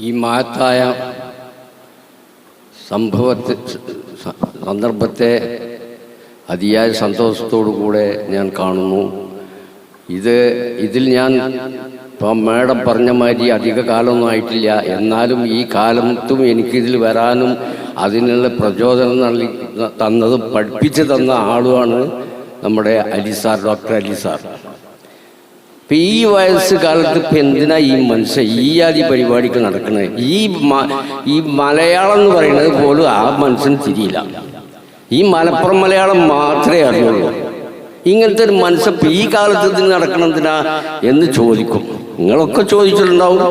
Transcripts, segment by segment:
ഈ മഹത്തായ സന്ദർഭത്തെ അതിയായ സന്തോഷത്തോടു കൂടെ ഞാൻ കാണുന്നു. ഇതിൽ ഞാൻ ഇപ്പം മേഡം പറഞ്ഞ മാതിരി അധിക കാലമൊന്നും ആയിട്ടില്ല. എന്നാലും ഈ കാലത്തും എനിക്കിതിൽ വരാനും അതിനുള്ള പ്രചോദനം തന്നത് പഠിപ്പിച്ചു തന്ന ആളുമാണ് നമ്മുടെ Ali sir, doctor Ali sir. ഇപ്പം ഈ വയസ്സ് കാലത്ത് ഇപ്പം എന്തിനാ ഈ മനുഷ്യൻ ഈ ആദി പരിപാടിക്ക് നടക്കുന്നത്? ഈ മലയാളം എന്ന് പറയുന്നത് പോലും ആ മനുഷ്യന് തിരിയില്ല. ഈ മലപ്പുറം മലയാളം മാത്രമേ അറിയുള്ളൂ. ഇങ്ങനത്തെ ഒരു മനുഷ്യൻ ഈ കാലത്ത് ഇതിന് നടക്കണതിനാ എന്ന് ചോദിക്കും. നിങ്ങളൊക്കെ ചോദിച്ചിട്ടുണ്ടാവും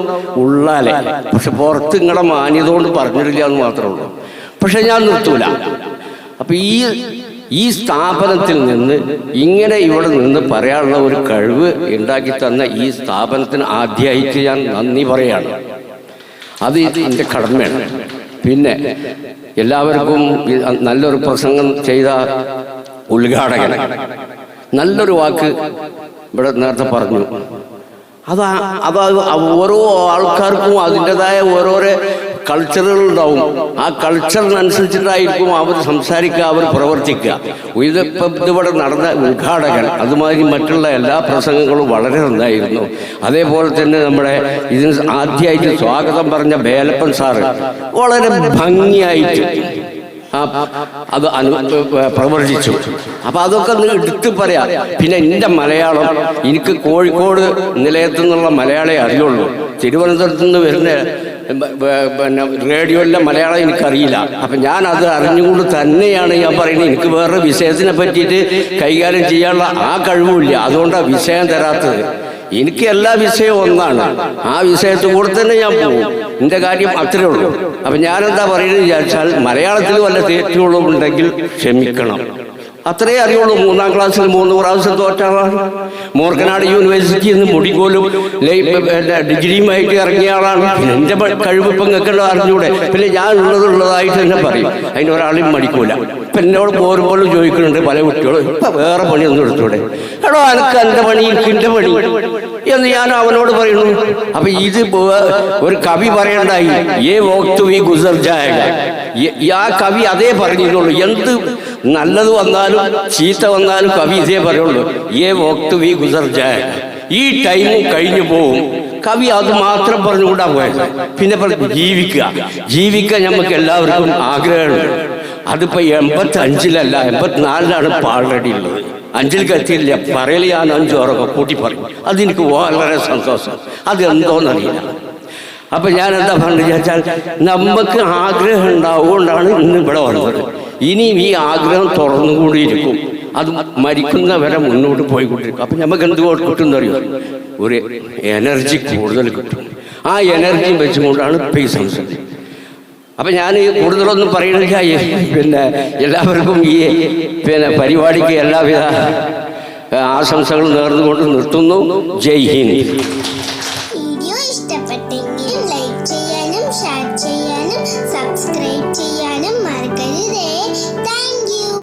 ഉള്ളാലെ, പക്ഷെ പുറത്ത് നിങ്ങളെ മാന്യത കൊണ്ട് പറഞ്ഞിട്ടില്ല എന്ന് മാത്രമേ ഉള്ളൂ. പക്ഷെ ഞാൻ നിർത്തൂല. അപ്പം ഈ സ്ഥാപനത്തിൽ നിന്ന് ഇങ്ങനെ ഇവിടെ നിന്ന് പറയാനുള്ള ഒരു കഴിവ് ഉണ്ടാക്കി തന്ന ഈ സ്ഥാപനത്തിന് ആദ്യമായിട്ട് ഞാൻ നന്ദി പറയാണ്. അത് എൻ്റെ കടമയാണ്. പിന്നെ എല്ലാവർക്കും നല്ലൊരു പ്രസംഗം ചെയ്ത ഉദ്ഘാടകൻ നല്ലൊരു വാക്ക് ഇവിടെ നേരത്തെ പറഞ്ഞു. അത് ഓരോ ആൾക്കാർക്കും അതിൻ്റെതായ ഓരോരോ കൾച്ചറുകൾ ഉണ്ടാവും. ആ കൾച്ചറിനനുസരിച്ചിട്ടായിരിക്കും അവർ സംസാരിക്കുക, അവർ പ്രവർത്തിക്കുക. ഇതിവിടെ നടന്ന ഉദ്ഘാടകൻ അതുമാതിരി മറ്റുള്ള എല്ലാ പ്രസംഗങ്ങളും വളരെ നന്നായിരുന്നു. അതേപോലെ തന്നെ നമ്മുടെ ഇതിന് ആദ്യമായിട്ട് സ്വാഗതം പറഞ്ഞ ബേലപ്പൻ സാറ് വളരെ ഭംഗിയായിട്ട് അത് പ്രവർത്തിച്ചു. അപ്പം അതൊക്കെ ഒന്ന് എടുത്ത് പറയാം. പിന്നെ എൻ്റെ മലയാളം എനിക്ക് കോഴിക്കോട് നിലയത്തു നിന്നുള്ള മലയാളമേ അറിയുള്ളൂ. തിരുവനന്തപുരത്ത് നിന്ന് വരുന്ന പിന്നെ റേഡിയോയിലെ മലയാളം എനിക്കറിയില്ല. അപ്പം ഞാൻ അത് അറിഞ്ഞുകൊണ്ട് തന്നെയാണ് ഞാൻ പറയുന്നത്. എനിക്ക് വേറെ വിഷയത്തിനെ പറ്റിയിട്ട് കൈകാര്യം ചെയ്യാനുള്ള ആ കഴിവുമില്ല. അതുകൊണ്ടാണ് വിഷയം തരാത്തത്. എനിക്ക് എല്ലാ വിഷയവും ഒന്നാണ്. ആ വിഷയത്തിൽ കൂടെ തന്നെ ഞാൻ പോകും. എൻ്റെ കാര്യം അത്രേ ഉള്ളൂ. അപ്പം ഞാനെന്താ പറയുന്നത് വിചാരിച്ചാൽ മലയാളത്തിൽ വല്ല തെറ്റുകളുണ്ടെങ്കിൽ ക്ഷമിക്കണം. അത്രേ അറിയുള്ളൂ. 3ാം ക്ലാസ്സിൽ 3 പ്രാവശ്യം തോറ്റാളാണ്. മോർക്കനാട് യൂണിവേഴ്സിറ്റിയിൽ നിന്ന് മുടിക്കോലും ഡിഗ്രിയുമായിട്ട് ഇറങ്ങിയ ആളാണ്. എൻ്റെ കഴിവ് ഇപ്പം നിൽക്കേണ്ട അറിഞ്ഞൂടെ? പിന്നെ ഞാൻ ഉള്ളതായിട്ട് തന്നെ പറയും. അതിന് ഒരാളെയും മടിക്കൂല. ഇപ്പം എന്നോട് പോരുമ്പോഴും ചോദിക്കുന്നുണ്ട് പല കുട്ടികളും, ഇപ്പം വേറെ പണിയൊന്നും എടുത്തൂടെ? എടോ എനിക്ക് എൻ്റെ പണി, എനിക്കിൻ്റെ പണി എന്ന് ഞാൻ അവനോട് പറയുന്നു. അപ്പം ഇത് ഒരു കവി പറയണ്ടായി, ഏ വോക്തു വി ഗുസർ ജായേഗ. ആ കവി അതേ പറഞ്ഞിട്ടുള്ളൂ. എന്ത് നല്ലത് വന്നാലും ചീത്ത വന്നാലും കവി ഇതേ പറയുള്ളൂ, ഏ വോക്തു വി ഗുസർ ജായേഗ. ഈ ടൈമും കഴിഞ്ഞു പോവും. കവി അത് മാത്രം പറഞ്ഞുകൂടാ പോയത്. പിന്നെ ജീവിക്കാൻ നമുക്ക് എല്ലാവർക്കും ആഗ്രഹമുണ്ട്. അതിപ്പോൾ 85-ലല്ല 84-ലാണ് ഇപ്പോൾ ആൾറെഡി ഉള്ളത്. 5-ലേക്ക് എത്തിയില്ല. പറയൽ ഞാൻ 5 ഓറൊക്കെ കൂട്ടി പറയും. അതെനിക്ക് വളരെ സന്തോഷം. അതെന്തോന്നറിയില്ല. അപ്പം ഞാൻ എന്താ പറഞ്ഞു വിചാരിച്ചാൽ നമുക്ക് ആഗ്രഹം ഉണ്ടാവുകൊണ്ടാണ് ഇന്ന് ഇവിടെ വന്നത്. ഇനിയും ഈ ആഗ്രഹം തുറന്നുകൂടിയിരിക്കും. അത് മരിക്കുന്നവരെ മുന്നോട്ട് പോയിക്കൊണ്ടിരിക്കും. അപ്പം നമുക്ക് എന്ത് കിട്ടുമെന്ന് അറിയോ? ഒരു എനർജി കൂടുതൽ കിട്ടും. ആ എനർജി വെച്ചുകൊണ്ടാണ് ഇപ്പം ഈ സംസാരം. അപ്പം ഞാൻ കൂടുതലൊന്നും പറയുന്നില്ല. പിന്നെ എല്ലാവർക്കും ഈ പരിപാടിക്ക് എല്ലാവിധ ആശംസകളും നേർന്നുകൊണ്ട് നിർത്തുന്നു. ജയ് ഹിന്ദ്.